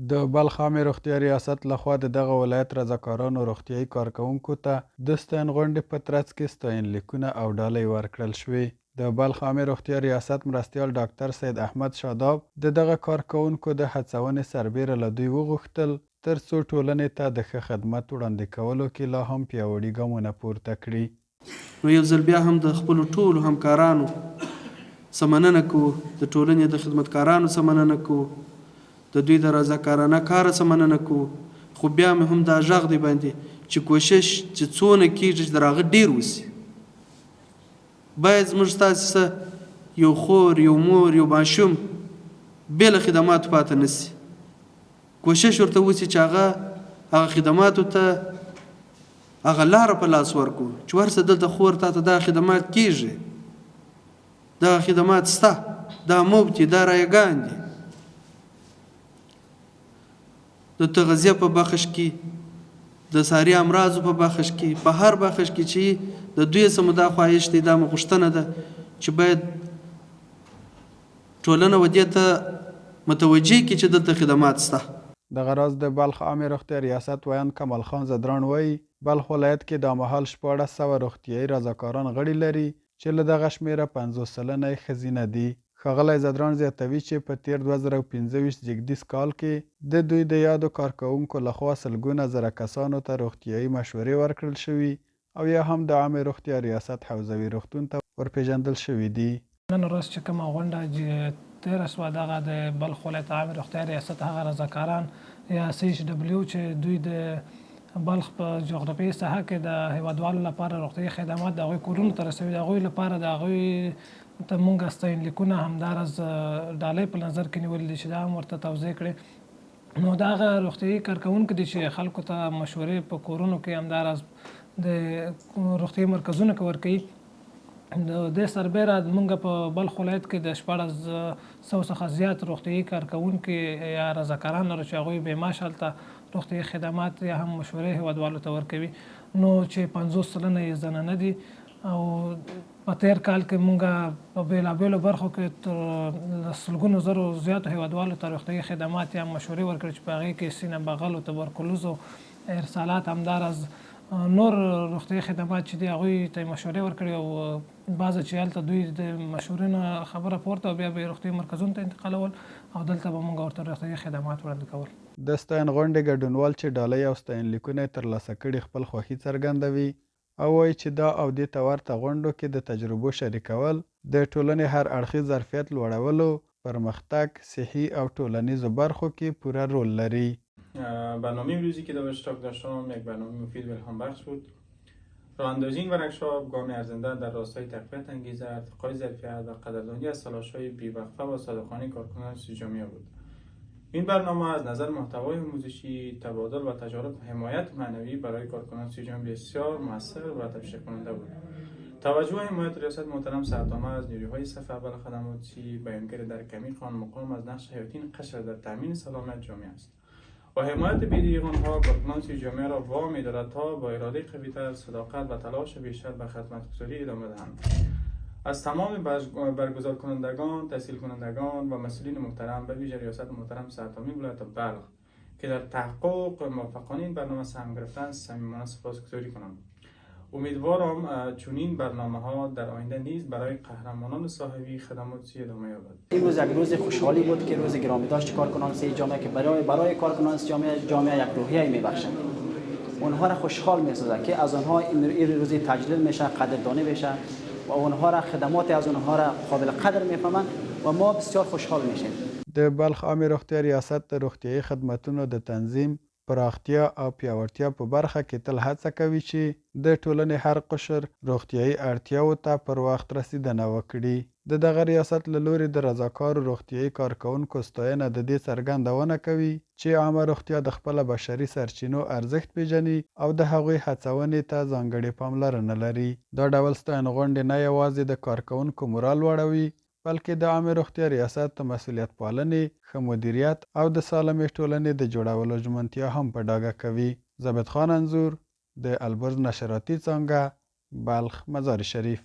د بلخ عامې روغتیا ریاست لخوا د دغه ولایت رضاکارانو روغتیایي کارکوونکو ته د ستاین غونډې په ترڅ کې ستاینلیکونه او ډالۍ ورکړل شوې. د بلخ عامې روغتیا ریاست مرستیال ډاکټر سید احمد شاداب د دغه کارکوونکو د هڅونې سربیره له دوی وغوښتل ترڅو ټولنې ته د ښه خدمت وړاندې کولو کې لا هم پیاوړي ګامونه پورته کړي. نو یو ځل بیا هم د خپلو ټولو همکارانو څه مننه کوو، د ټولنې د خدمتکارانو څه مننه کوو، د دوی د رضاکارانه کاره څه مننه کوو. خو بیا مې هم دا غږ دی باندې چې کوشش چې څونه کېږي چې د هغه ډېر وسي. باید زموږ ستاسې یو خور، یو مور، یو ماشوم بې له خدماتو پاته نه سي. کوشش ورته وسي چې هغه خدماتو ته هغه لاره په لاس ورکړو چې ورسه دلته خور تا ته دا خدمات کېږي، دا خدمات سته، دا مفت دي، دا رایګان دي. د تغذیه په بخش کې، د ساري امراضو په بخش کې، په هر بخش کې چې د دوی څه مو دا خواهش دی، دا مو غوښتنه ده چې باید ټولنه ودې ته متوجه کړي چې دلته خدمات شته. دغه راز د بلخ عامې روغتیا ریاست ویان کمال خان زدران وایي بلخ ولایت کې دا مهال 1400 روغتیایي رضاکاران غړي لري چې له دغه شمېره 50 سلنه یې ښځینه دي. ښاغلی زدران زیاتوي چې په تیر 2025 زیږدیز کال کې د دوی د یادو کارکوونکو لخوا سلګونه زره کسانو ته روغتیایي مشورې ورکړل شوي او یا هم د عامې روغتیا ریاست حوزوي روغتون ته ورپېژندل شوي دي. نن ورځ چې کومه غونډه تېره شوه دغه د بلخ ولایت عامې روغتیا ریاست هغه رضاکاران یا CHW چې دوی د بلخ په جغرافیایي ساحه کې د هیوادوالو لپاره روغتیایي خدمات د هغوی کورونو ته رسوي، د هغوی لپاره د هغوی ته مونږ ستاینلیکونه همداراز ډالۍ په نظر کې نیولي دي چې دا هم ورته توضیح کړي. نو د هغه روغتیایي کارکوونکي دي چې خلکو ته مشورې په کورونو کې همداراز د روغتیایي مرکزونو کې ورکوي. د دې سربیره مونږ په بلخ ولایت کې د 1400 څخه زیات روغتیایي کارکوونکي یا رضاکاران لرو چې هغوی بېمعاشه هلته روغتیایي خدمات یا هم مشورې هیوادوالو ته ورکوي. نو چې 50 سلنه یې زنانه دي او په تیر کال کې مونږ په بېلابېلو برخو کې تر سلګونو زرو زیاتو هیوادوالو ته روغتیایي خدمات یا مشورې ورکړي چې په هغې کې سینه بغل او تبرکلوز او ارسالات همداراز نور روغتیایي خدمات چې دي هغوی ته یې مشورې ورکړي او بعضه چې هلته دوی د مشورې نه خبره پورته او بیا به یې روغتیایي مرکزونو ته انتقالول او دلته به مونږ ورته روغتیایي خدمات وړاندې کول. د ستاین غونډې ګډونوال چې ډالۍ او ستاینلیکونه یې ترلاسه کړي خپل خوښي څرګندوي او وایي چې دا او دې ته ورته غونډو کې د تجربو شریکول د ټولنې هر اړخیز ظرفیت لوړولو، پرمختګ، صحي او ټولنیزو برخو کې پوره رول لري. برنامه امروزی که در اشتراک داشتم یک برنامه مفید و الهام بخش بود. راه اندازی این ورکشاپ گام ارزنده در راستای تقویت انگیزه، ارتقای ظرفیت و قدردانی از تلاش‌های بی‌وقفه و صادقانه کارکنان سوی جامعه بود. این برنامه از نظر محتوای آموزشی، تبادل و تجارب و حمایت معنوی برای کارکنان سوی جامعه بسیار مؤثر و تشویق کننده بود. توجه و حمایت ریاست محترم سردامه از نیروهای صف اول خدماتی بیانگر در کمی خان مقام از نقش حیاتی قشر در تامین سلامت جامعه است و حمایت بیدریغ آنها کارکنان سوی جامعه را وامی دارد تا با اراده قوی‌تر، صداقت و تلاش بیشتر به خدمتگزاری ادامه دهند. از تمام برگزار کنندگان، تحصیل کنندگان و مسئولین محترم به ویژه ریاست محترم سردامی ولایت بلخ که در تحقق موفقانه این برنامه سهم گرفتند صمیمانه سپاسگزاری کنم. امیدوارم چنین برنامه‌ها در آینده نیز برای قهرمانان صاحبی خدماتی ادامه یابد. این روز یک روز خوشحالی بود که روز گرامی داشت کارکنان سی جامعه که برای کارکنان سی جامعه یک روحیه میبخشند. اونها را خوشحال می‌سازد که از آنها این روز تجلیل میشه، قدردانی میشه و اونها را خدمات از اونها را قابل قدر میفهمند و ما بسیار خوشحال میشیم. د بلخ عامې روغتیا ریاست د روغتیایي خدمتونو د تنظیم، پراختیا او پیاوړتیا په برخه کې تل هڅه کوي چې د ټولنې هر قشر روغتیایي اړتیاوو ته پر وخت رسیدنه وکړي. د دغه ریاست له لوري د رضاکارو روغتیایي کارکوونکو ستاینه د دې څرګندونه کوي چې عامه روغتیا د خپله بشري سرچینو ارزښت پیژني او د هغوی هڅونې ته ځانګړې پاملرنه لري. دا ډول ستاین غونډې نه یوازې د کارکوونکو مورال لوړوي بلکې د عامې روغتیا ریاست د مسؤلیت پالنې، ښه مدیریت او د سالمې ټولنې د جوړولو ژمنتیا هم په ډاګه کوي. ضابط خان انځور، د البرز نشراتي څانګه، بلخ، مزار شریف.